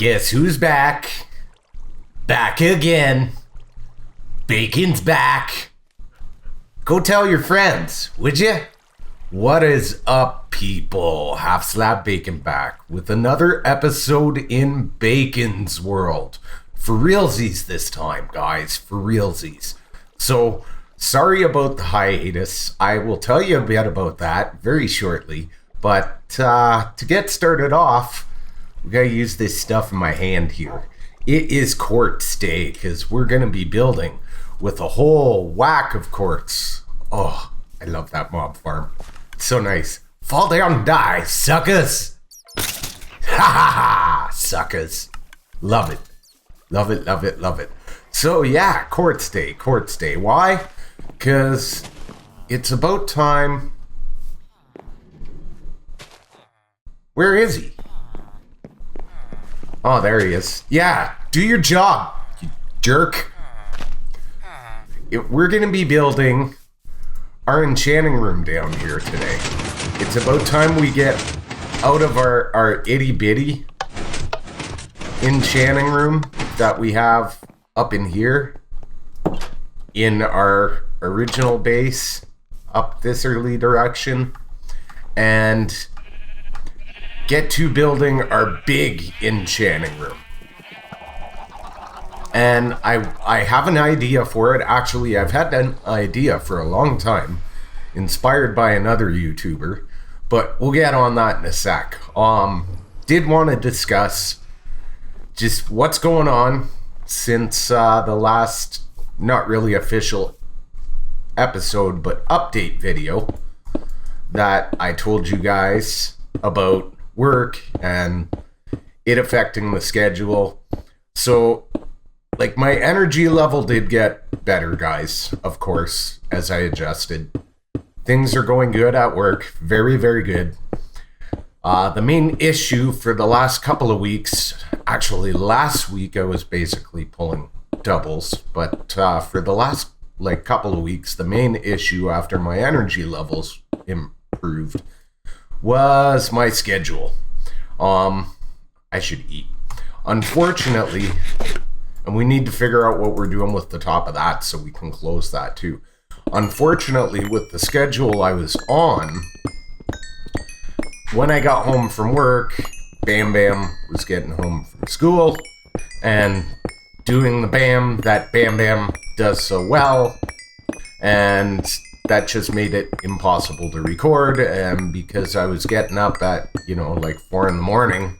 Guess who's back? Back again. Bacon's back. Go tell your friends, would you? What is up, people? Half Slab Bacon back with another episode in Bacon's world. For realsies this time, guys. For realsies. So, sorry about the hiatus. I will tell you a bit about that very shortly. But to get started off, we gotta use this stuff in my hand here. It is quartz day because we're gonna be building with a whole whack of quartz. Oh, I love that mob farm. It's so nice. Fall down and die, suckers. Ha ha ha, suckers. Love it. Love it, love it, love it. So yeah, quartz day. Why? Because it's about time. Where is he? Oh, there he is. Yeah, do your job, you jerk. We're going to be building our enchanting room down here today. It's about time we get out of our itty-bitty enchanting room that we have up in here in our original base up this early direction and get to building our big enchanting room. And I have an idea for it. Actually, I've had an idea for a long time, inspired by another YouTuber, but we'll get on that in a sec. Did want to discuss just what's going on since the last, not really official episode, but update video that I told you guys about work and it affecting the schedule. So like my energy level did get better, guys, of course, as I adjusted. Things are going good at work. Very, very good. The main issue for the last couple of weeks, actually last week I was basically pulling doubles, but for the last couple of weeks, the main issue after my energy levels improved was my schedule. I should eat. Unfortunately, and we need to figure out what we're doing with the top of that so we can close that too. Unfortunately, with the schedule I was on, when I got home from work, Bam Bam was getting home from school and doing the Bam that Bam Bam does so well, and that just made it impossible to record. And because I was getting up at 4 in the morning,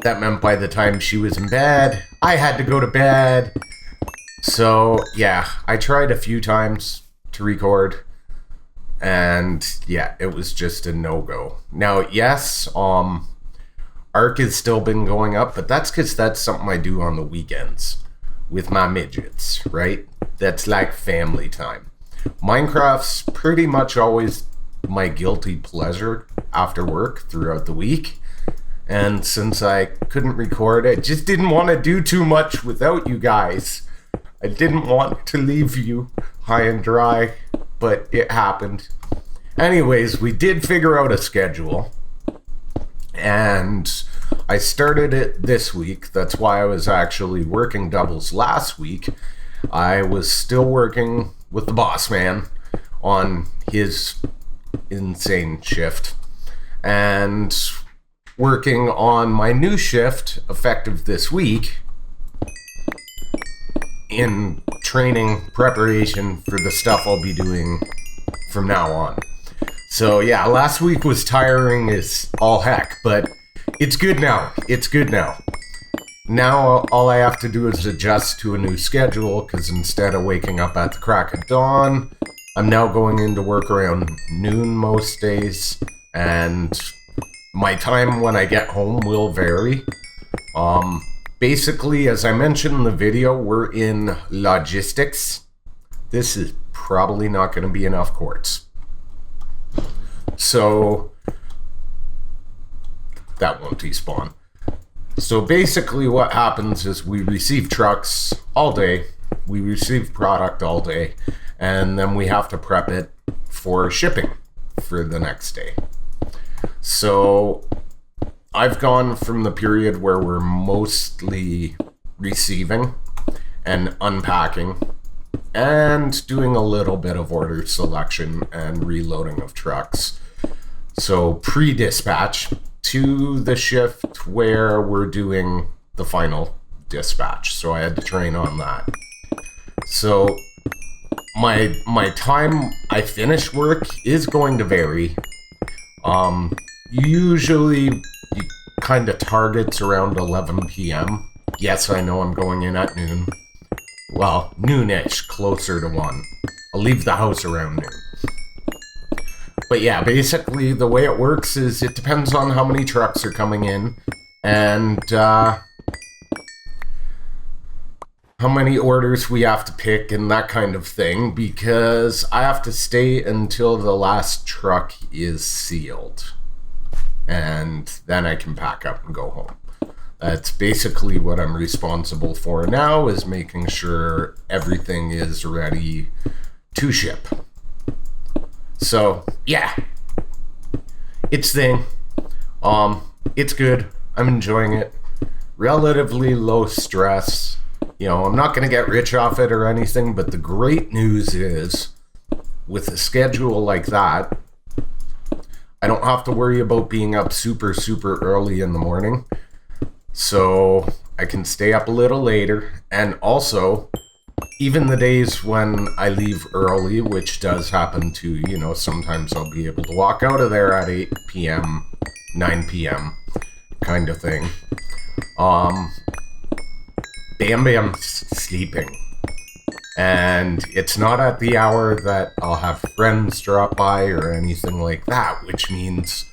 that meant by the time she was in bed, I had to go to bed. So yeah, I tried a few times to record, and yeah, it was just a no-go. Now, yes, ARC has still been going up, but that's because that's something I do on the weekends with my midgets, right? That's like family time. Minecraft's pretty much always my guilty pleasure after work throughout the week. And since I couldn't record, I just didn't want to do too much without you guys. I didn't want to leave you high and dry, but it happened. Anyways, we did figure out a schedule. And I started it this week. That's why I was actually working doubles last week. I was still working with the boss man on his insane shift. And working on my new shift effective this week in training preparation for the stuff I'll be doing from now on. So yeah, last week was tiring as all heck, but it's good now. Now all I have to do is adjust to a new schedule, because instead of waking up at the crack of dawn, I'm now going into work around noon most days, and my time when I get home will vary. Basically, as I mentioned in the video, we're in logistics. This is probably not going to be enough quartz. So that won't despawn. So basically what happens is we receive trucks all day, we receive product all day, and then we have to prep it for shipping for the next day. So I've gone from the period where we're mostly receiving and unpacking and doing a little bit of order selection and reloading of trucks. So pre-dispatch to the shift where we're doing the final dispatch. So I had to train on that. So my time I finish work is going to vary. Usually kind of targets around 11 p.m. Yes, I know I'm going in at noon. Well, noonish, closer to 1. I'll leave the house around noon. But yeah, basically the way it works is it depends on how many trucks are coming in and how many orders we have to pick and that kind of thing, because I have to stay until the last truck is sealed. And then I can pack up and go home. That's basically what I'm responsible for now, is making sure everything is ready to ship. So, yeah. It's thing. It's good. I'm enjoying it. Relatively low stress. You know, I'm not going to get rich off it or anything, but the great news is, with a schedule like that, I don't have to worry about being up super, super early in the morning. So I can stay up a little later. And also, even the days when I leave early, which does happen to, you know, sometimes I'll be able to walk out of there at 8 p.m., 9 p.m. kind of thing. Bam Bam's sleeping. And it's not at the hour that I'll have friends drop by or anything like that, which means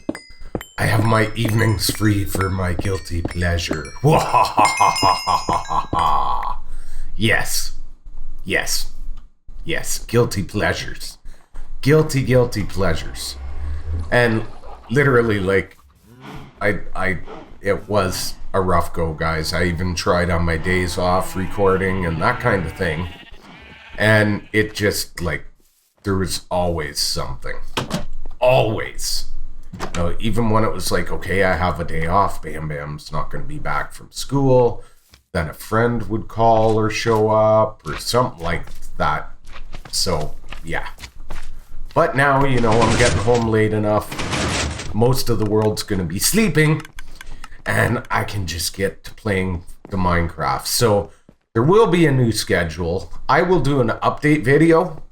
I have my evenings free for my guilty pleasure. Yes. Yes. Yes. Guilty pleasures. Guilty pleasures. And literally, like, it was a rough go, guys. I even tried on my days off recording and that kind of thing. And it just, like, there was always something. Always. You know, even when it was like, okay, I have a day off, Bam Bam's not going to be back from school. Then a friend would call or show up or something like that. So, yeah. But now, you know, I'm getting home late enough. Most of the world's going to be sleeping. And I can just get to playing the Minecraft. So, there will be a new schedule. I will do an update video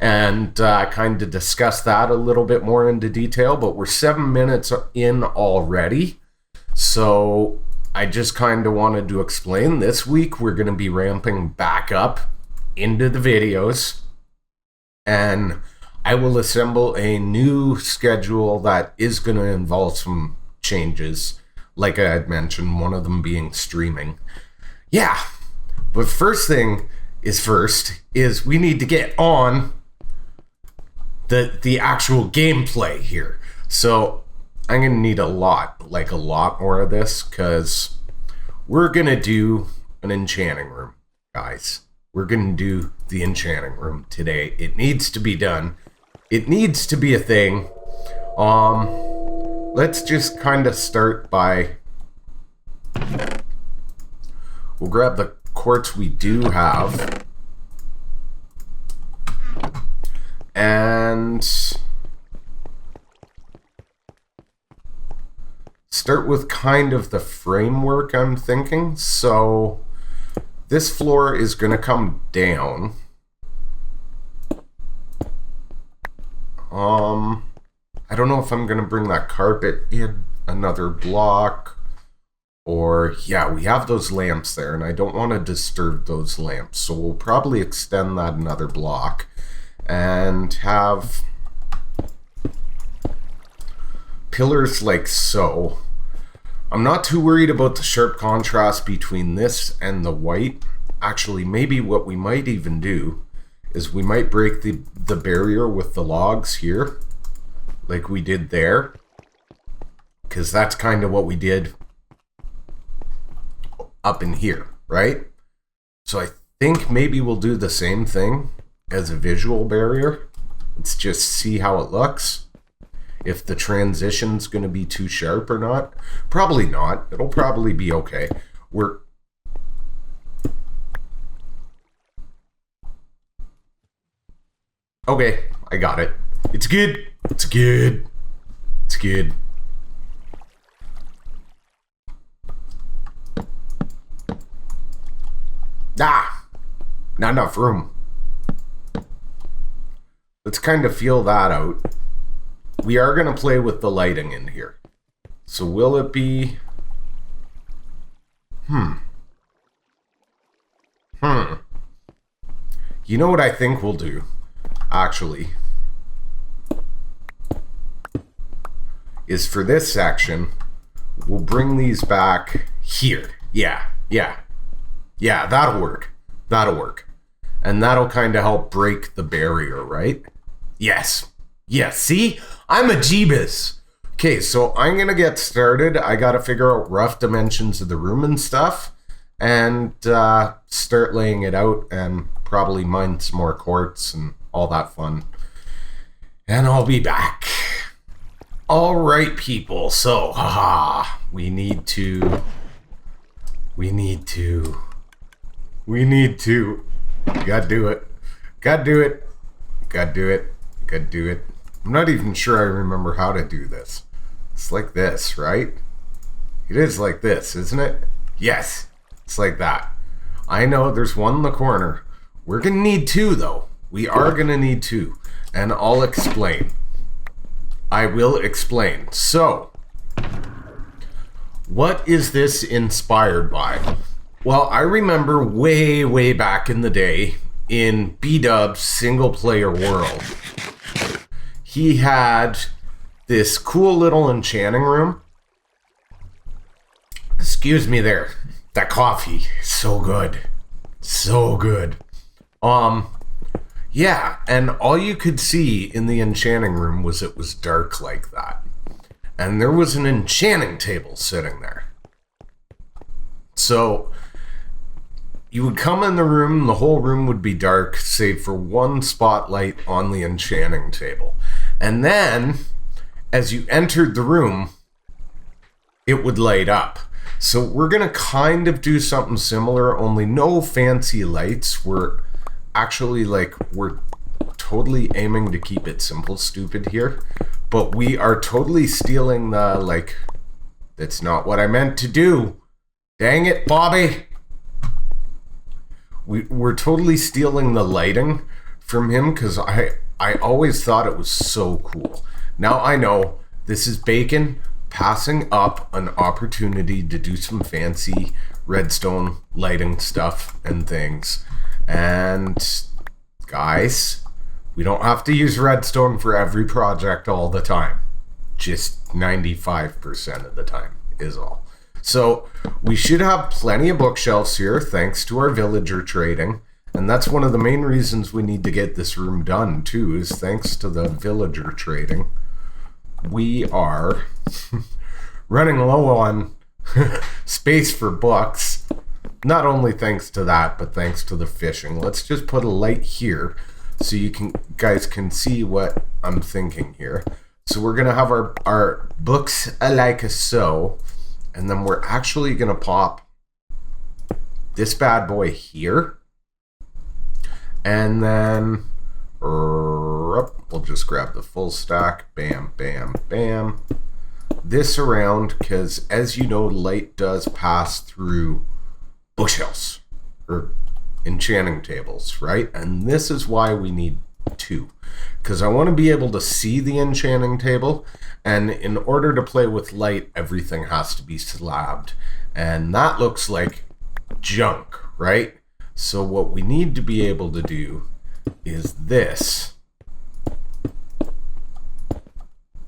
and kind of discuss that a little bit more into detail, but we're 7 minutes in already. So I just kind of wanted to explain this week we're going to be ramping back up into the videos, and I will assemble a new schedule that is going to involve some changes, like I had mentioned, one of them being streaming. Yeah. But first thing is first, is we need to get on the actual gameplay here. So I'm going to need a lot more of this, because we're going to do an enchanting room, guys. We're going to do the enchanting room today. It needs to be done. It needs to be a thing. Let's just kind of start by... We'll grab the quartz we do have, and start with kind of the framework I'm thinking. So this floor is going to come down. I don't know if I'm going to bring that carpet in another block. Or, yeah, we have those lamps there, and I don't want to disturb those lamps. So we'll probably extend that another block and have pillars like so. I'm not too worried about the sharp contrast between this and the white. Actually, maybe what we might even do is we might break the barrier with the logs here, like we did there. Because that's kind of what we did up in here, right? So I think maybe we'll do the same thing as a visual barrier. Let's just see how it looks. if the transition's going to be too sharp or not. Probably not. It'll probably be okay. Okay, I got it. It's good. It's good. It's good. Ah! Not enough room. Let's kind of feel that out. We are going to play with the lighting in here. So will it be... You know what I think we'll do, actually, is for this section, we'll bring these back here. Yeah, that'll work. And that'll kind of help break the barrier, right? Yes, see? I'm a Jeebus. Okay, so I'm going to get started. I got to figure out rough dimensions of the room and stuff, and start laying it out, and probably mine some more quartz and all that fun. And I'll be back. All right, people. So, we need to. Gotta do it. I'm not even sure I remember how to do this. It's like this, right? It is like this, isn't it? Yes, it's like that. I know there's one in the corner. We're gonna need two, though. We are gonna need two. And I'll explain. I will explain. So, what is this inspired by? Well, I remember way back in the day in B-Dub's single-player world, he had this cool little enchanting room. Excuse me there. That coffee, so good. Yeah, and all you could see in the enchanting room was it was dark like that. And there was an enchanting table sitting there. So you would come in the room, the whole room would be dark, save for one spotlight on the enchanting table. And then, as you entered the room, it would light up. So we're going to kind of do something similar, only no fancy lights. We're totally aiming to keep it simple, stupid here. But we are totally stealing the, that's not what I meant to do. Dang it, Bobby. We're totally stealing the lighting from him because I always thought it was so cool. Now I know this is Bacon passing up an opportunity to do some fancy redstone lighting stuff and things. And guys, we don't have to use redstone for every project all the time. Just 95% of the time is all. So we should have plenty of bookshelves here thanks to our villager trading. And that's one of the main reasons we need to get this room done too, is thanks to the villager trading. We are running low on space for books. Not only thanks to that, but thanks to the fishing. Let's just put a light here so you guys can see what I'm thinking here. So we're going to have our books like so. And then we're actually going to pop this bad boy here. And then we'll just grab the full stack. Bam, bam, bam. This around, because as you know, light does pass through bookshelves or enchanting tables, right? And this is why we need two. Because I want to be able to see the enchanting table. And in order to play with light, everything has to be slabbed. And that looks like junk, right? So what we need to be able to do is this.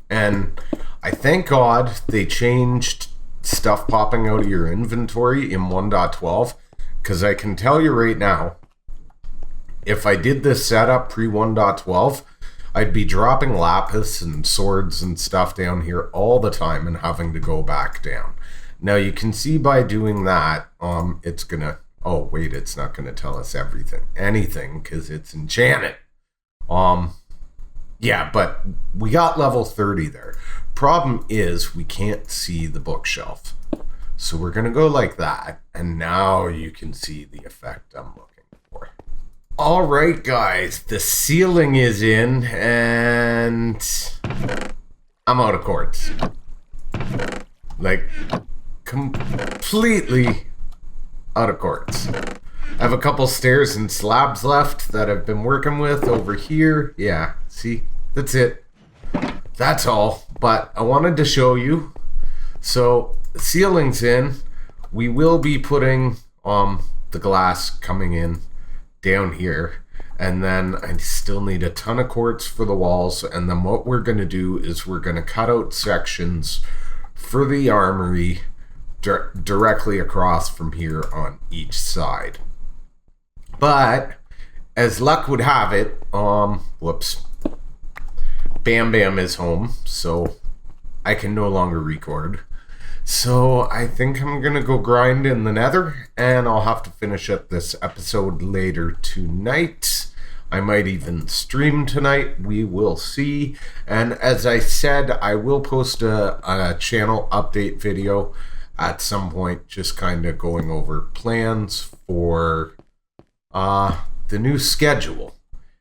And I thank God they changed stuff popping out of your inventory in 1.12. Because I can tell you right now, if I did this setup pre 1.12, I'd be dropping lapis and swords and stuff down here all the time and having to go back down. Now you can see by doing that, it's gonna, oh wait, it's not gonna tell us anything, because it's enchanted. Yeah, but we got level 30 there. Problem is we can't see the bookshelf. So we're going to go like that. And now you can see the effect I'm looking for. All right, guys. The ceiling is in and I'm out of quartz. Like, completely out of quartz. I have a couple stairs and slabs left that I've been working with over here. Yeah, see, that's it. That's all. But I wanted to show you. So, the ceiling's in. We will be putting the glass coming in down here. And then I still need a ton of quartz for the walls. And then what we're going to do is we're going to cut out sections for the armory directly across from here on each side. But as luck would have it, whoops, Bam Bam is home, so I can no longer record. So I think I'm gonna go grind in the nether, and I'll have to finish up this episode later tonight. I might even stream tonight, we will see. And as I said, I will post a channel update video at some point, just kind of going over plans for the new schedule.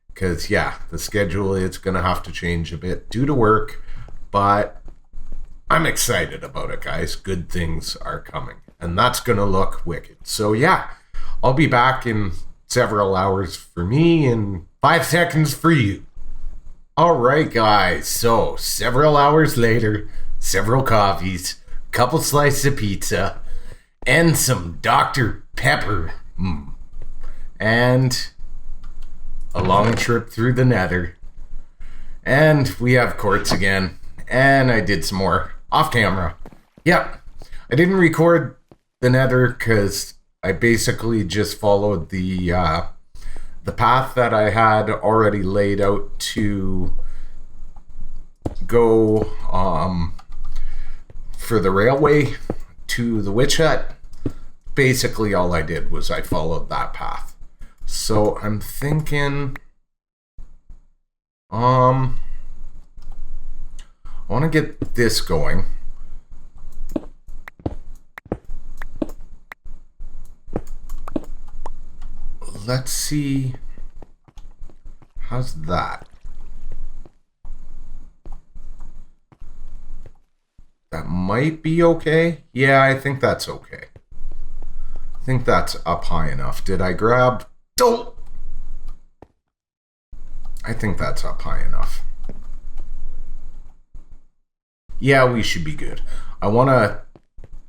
Because, yeah, the schedule is going to have to change a bit due to work, but I'm excited about it, guys. Good things are coming, and that's going to look wicked. So, yeah, I'll be back in several hours for me and 5 seconds for you. All right, guys. So, several hours later, several coffees, couple slices of pizza, and some Dr. Pepper. And a long trip through the nether. And we have quartz again. And I did some more off camera. Yep. I didn't record the nether because I basically just followed the path that I had already laid out to go for the railway to the witch hut. Basically all I did was I followed that path. So I'm thinking, I want to get this going. Let's see. How's that? That might be okay. Yeah, I think that's okay. I think that's up high enough. Did I grab? Don't. I think that's up high enough. Yeah, we should be good. I want to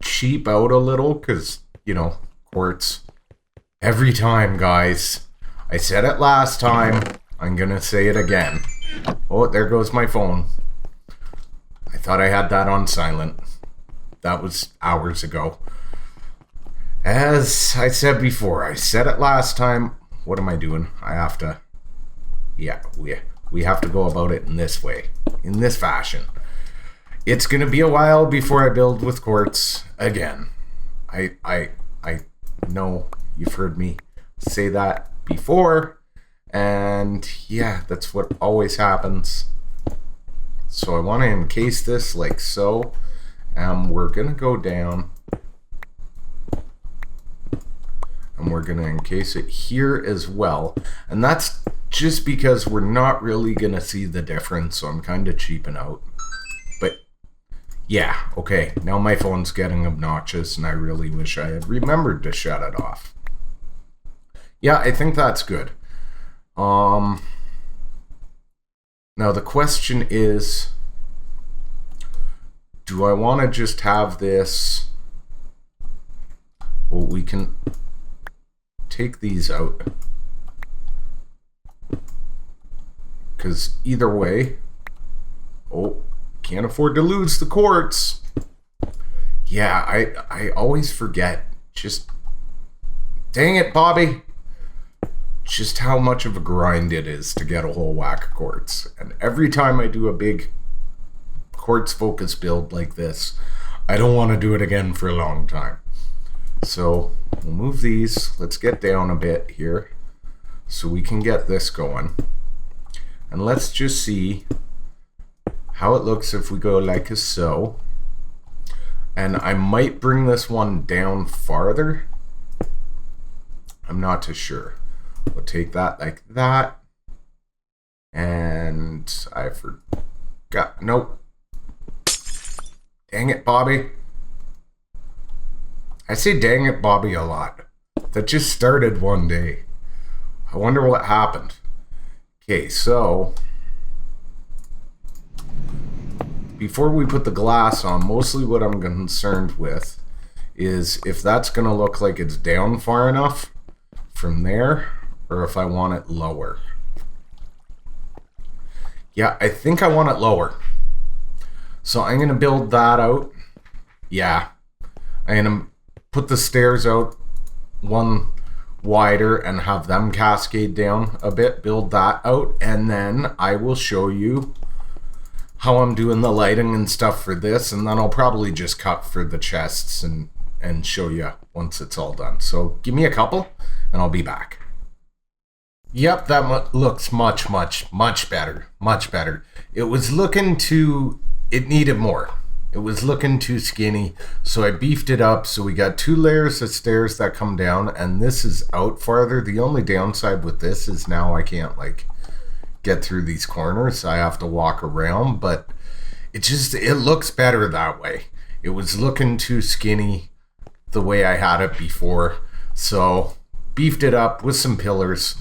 cheap out a little because, you know, quartz. Every time, guys. I said it last time. I'm going to say it again. Oh, there goes my phone. I thought I had that on silent. That was hours ago. As I said before, I said it last time. What am I doing? I have to... Yeah, we have to go about it in this way. In this fashion. It's going to be a while before I build with quartz again. I know you've heard me say that before. And yeah, that's what always happens. So I want to encase this like so. We're going to go down. And we're going to encase it here as well. And that's just because we're not really going to see the difference. So I'm kind of cheaping out. But yeah, okay. Now my phone's getting obnoxious. And I really wish I had remembered to shut it off. Yeah, I think that's good. Now the question is, do I want to just have this? Well, we can take these out. Because either way... Oh, can't afford to lose the quartz. Yeah, I always forget. Just... Dang it, Bobby. Just how much of a grind it is to get a whole whack of quartz. And every time I do a big quartz focus build like this, I don't want to do it again for a long time. So we'll move these. Let's get down a bit here so we can get this going. And let's just see how it looks if we go like so. And I might bring this one down farther. I'm not too sure. We'll take that like that. And I forgot. Nope. Dang it, Bobby. I say dang it, Bobby a lot. That just started one day. I wonder what happened. Okay, so before we put the glass on, mostly what I'm concerned with is if that's going to look like it's down far enough from there, or if I want it lower. Yeah, I think I want it lower. So I'm going to build that out. Yeah, I'm going to put the stairs out one wider and have them cascade down a bit, build that out, and then I will show you how I'm doing the lighting and stuff for this, and then I'll probably just cut for the chests and show you once it's all done. So give me a couple and I'll be back. Yep, that looks much better. Much better. It was looking too, it needed more. It was looking too skinny, so I beefed it up. So we got 2 layers of stairs that come down, and this is out farther. The only downside with this is now I can't like get through these corners. I have to walk around, but it looks better that way. It was looking too skinny the way I had it before, so beefed it up with some pillars.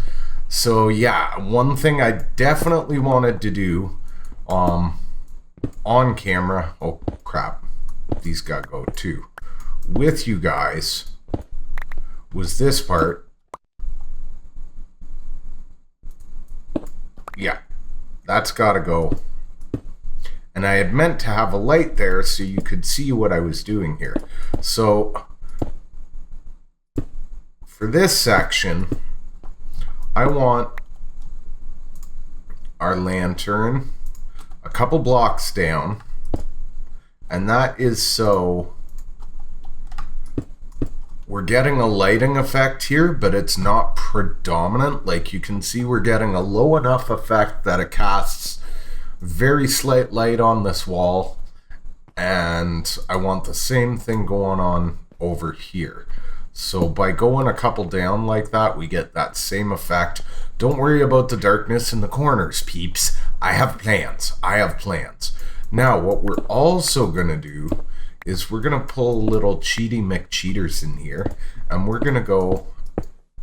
So yeah, one thing I definitely wanted to do on camera, oh crap, these gotta go too, with you guys, was this part. Yeah, that's gotta go. And I had meant to have a light there so you could see what I was doing here. So for this section, I want our lantern a couple blocks down, and that is so we're getting a lighting effect here, but it's not predominant. Like you can see, we're getting a low enough effect that it casts very slight light on this wall, and I want the same thing going on over here. So by going a couple down like that, we get that same effect. Don't worry about the darkness in the corners, peeps. I have plans. Now, what we're also going to do is we're going to pull little Cheaty McCheaters in here, and we're going to go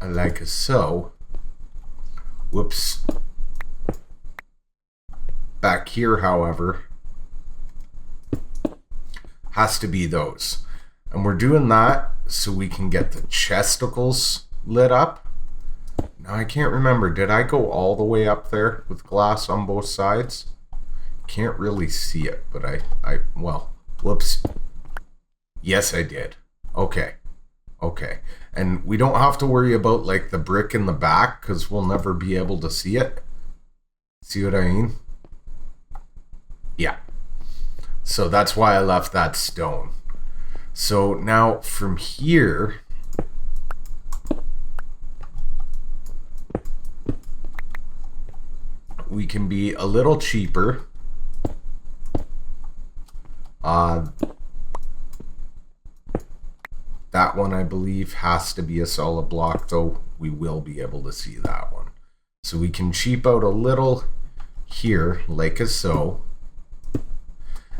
like so. Whoops. Back here, however, has to be those. And we're doing that so we can get the chesticles lit up. Now, I can't remember. Did I go all the way up there with glass on both sides? Can't really see it, but well, whoops. Yes, I did. Okay. And we don't have to worry about like the brick in the back because we'll never be able to see it. See what I mean? Yeah. So that's why I left that stone. So now from here, we can be a little cheaper. That one, I believe, has to be a solid block, though we will be able to see that one. So we can cheap out a little here, like so.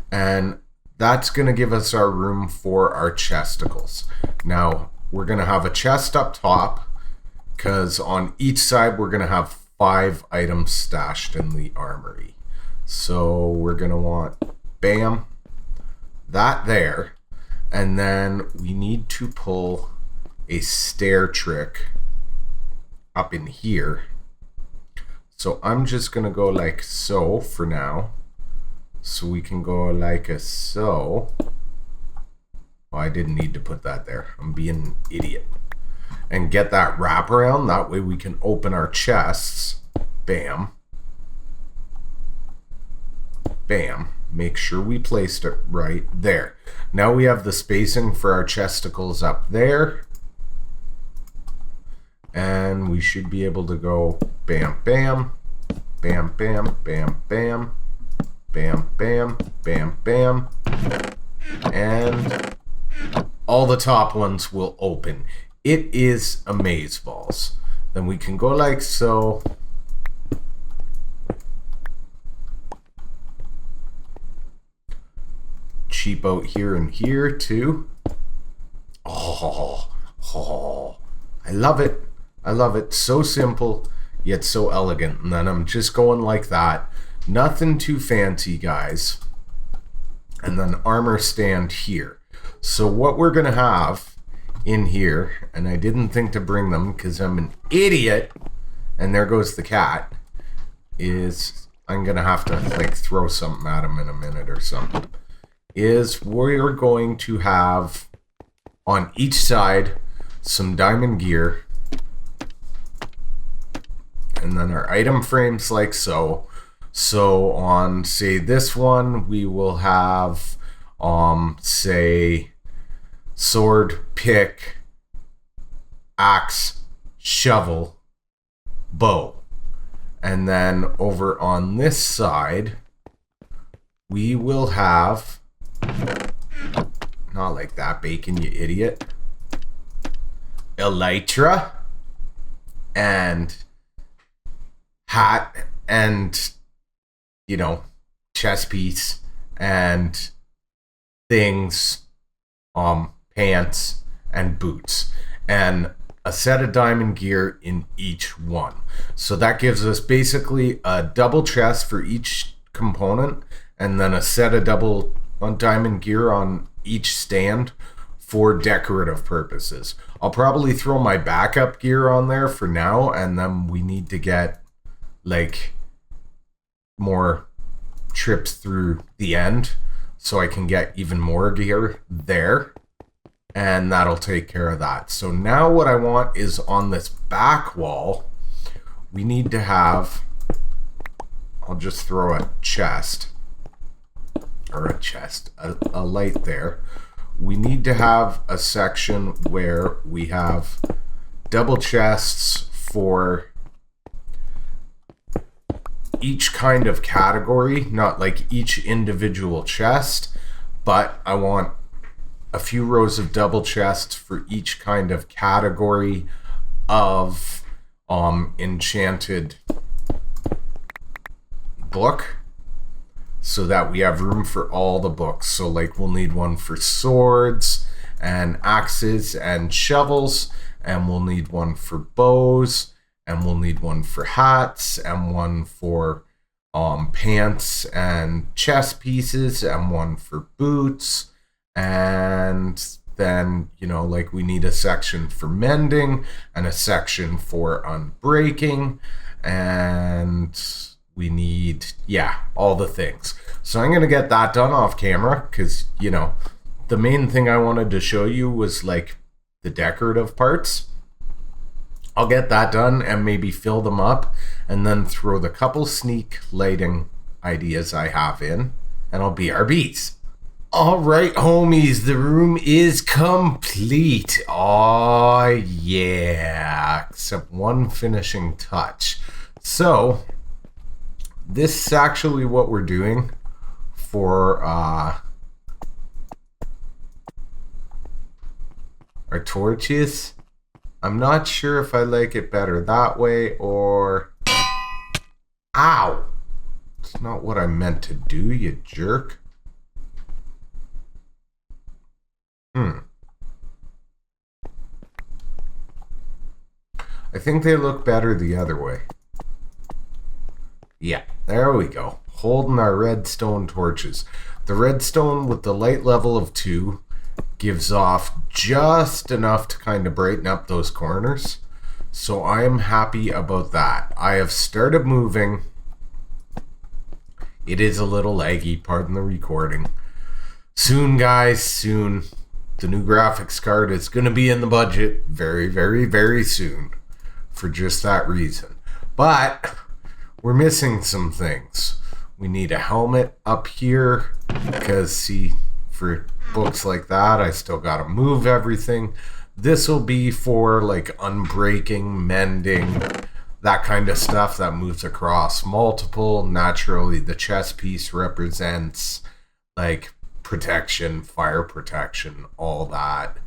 And that's going to give us our room for our chesticles. Now, we're going to have a chest up top, because on each side, we're going to have 5 items stashed in the armory. So we're going to want, bam, that there. And then we need to pull a stair trick up in here. So I'm just going to go like so for now. So we can go like a so. Oh, I didn't need to put that there. I'm being an idiot. And get that wraparound. That way we can open our chests. Bam. Bam. Make sure we placed it right there. Now we have the spacing for our chesticles up there. And we should be able to go bam, bam, Bam, bam, bam, bam. Bam, bam, bam, bam. And all the top ones will open. It is a maze balls. Then we can go like so. Cheap out here and here too. Oh, I love it. I love it. So simple, yet so elegant. And then I'm just going like that. Nothing too fancy, guys. And then armor stand here. So what we're going to have in here, and I didn't think to bring them because I'm an idiot, and there goes the cat, is I'm going to have to like throw something at him in a minute or something, is we're going to have on each side some diamond gear, and then our item frames like so. So on, say, this one, we will have, say, sword, pick, axe, shovel, bow. And then over on this side, we will have, not like that, bacon, you idiot, elytra, and hat, and, you know, chest piece, and things, pants, and boots, and a set of diamond gear in each one. So that gives us basically a double chest for each component, and then a set of double diamond gear on each stand for decorative purposes. I'll probably throw my backup gear on there for now, and then we need to get like more trips through the end so I can get even more gear there, and that'll take care of that. So now what I want is on this back wall, we need to have, I'll just throw a chest, or a light there. We need to have a section where we have double chests for each kind of category, not like each individual chest, but I want a few rows of double chests for each kind of category of enchanted book, so that we have room for all the books. So like we'll need one for swords and axes and shovels, and we'll need one for bows, and we'll need one for hats, and one for pants and chest pieces, and one for boots. And then, you know, like we need a section for mending and a section for unbreaking, and we need, yeah, all the things. So I'm going to get that done off camera because, you know, the main thing I wanted to show you was like the decorative parts. I'll get that done and maybe fill them up and then throw the couple sneak lighting ideas I have in, and I'll BRBs. All right, homies, the room is complete. Oh, yeah, except one finishing touch. So this is actually what we're doing for our torches. I'm not sure if I like it better that way or... Ow! It's not what I meant to do, you jerk. I think they look better the other way. Yeah, there we go. Holding our redstone torches. The redstone with the light level of 2 gives off just enough to kind of brighten up those corners. So I am happy about that. I have started moving. It is a little laggy, pardon the recording. Soon, guys, soon. The new graphics card is going to be in the budget very, very, very soon for just that reason. But we're missing some things. We need a helmet up here because, see, for books like that, I still got to move everything. This will be for like unbreaking, mending, that kind of stuff that moves across multiple. Naturally, the chest piece represents like protection, fire protection, all that.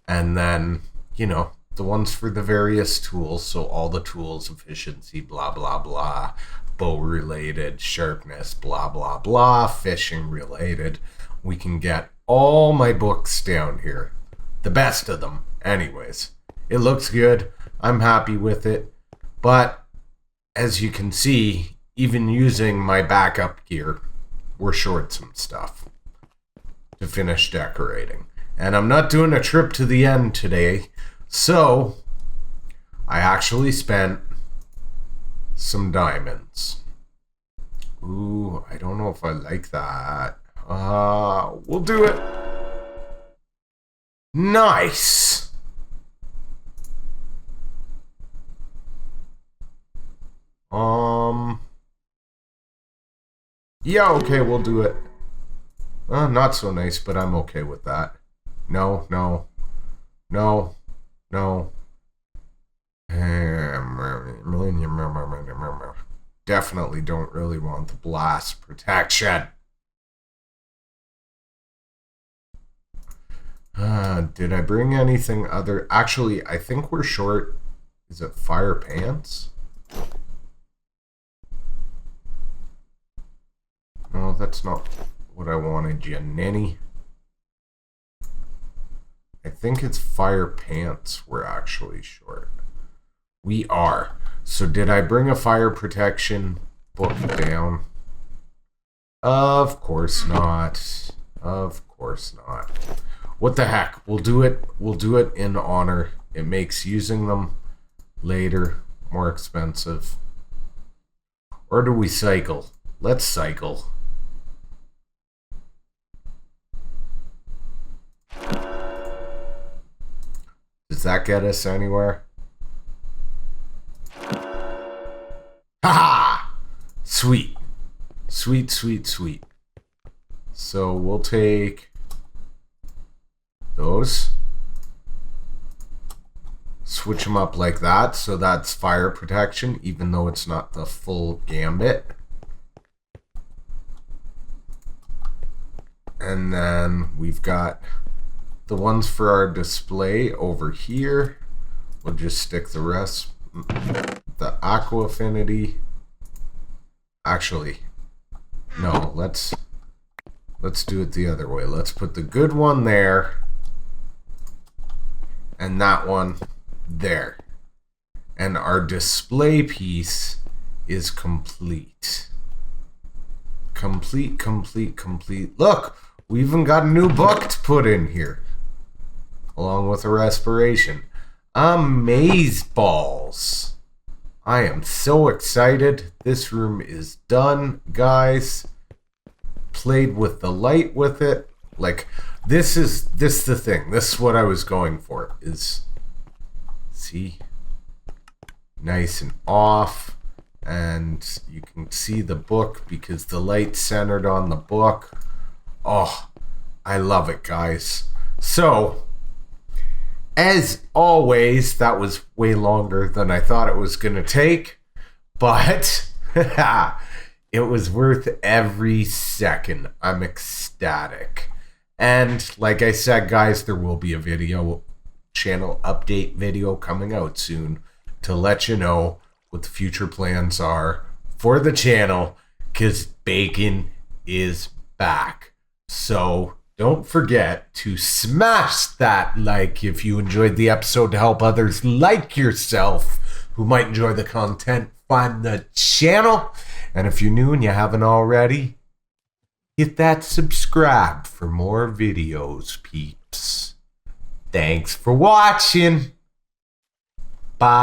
And then, you know, the ones for the various tools. So all the tools, efficiency, blah, blah, blah, bow related, sharpness, blah, blah, blah, fishing related. We can get all my books down here. The best of them. Anyways, it looks good. I'm happy with it. But as you can see, even using my backup gear, we're short some stuff to finish decorating. And I'm not doing a trip to the end today, so I actually spent some diamonds. Ooh, I don't know if I like that. We'll do it. Nice. Yeah, okay, we'll do it. Not so nice, but I'm okay with that. No. Definitely don't really want the blast protection. Did I bring anything other? Actually, I think we're short. Is it fire pants? No, that's not what I wanted, you ninny. I think it's fire pants we're actually short. We are. So did I bring a fire protection book down? Of course not. Of course not. What the heck? We'll do it. We'll do it in honor. It makes using them later more expensive. Or do we cycle? Let's cycle. Does that get us anywhere? Ha! Sweet. Sweet, sweet, sweet. So we'll take those. Switch them up like that. So that's fire protection, even though it's not the full gambit. And then we've got the ones for our display over here. We'll just stick the rest. The aqua affinity. Actually, no, let's do it the other way. Let's put the good one there and that one there. And our display piece is complete. Complete. Look, we even got a new book to put in here, along with a respiration. Amaze balls. I am so excited. This room is done, guys. Played with the light with it. Like, this is the thing. This is what I was going for. Is, see, nice and off. And you can see the book because the light's centered on the book. Oh, I love it, guys. So, as always, that was way longer than I thought it was going to take, but it was worth every second. I'm ecstatic. And like I said, guys, there will be a channel update video coming out soon to let you know what the future plans are for the channel, because bacon is back. So don't forget to smash that like if you enjoyed the episode, to help others like yourself who might enjoy the content find the channel. And if you're new and you haven't already, hit that subscribe for more videos, peeps. Thanks for watching. Bye.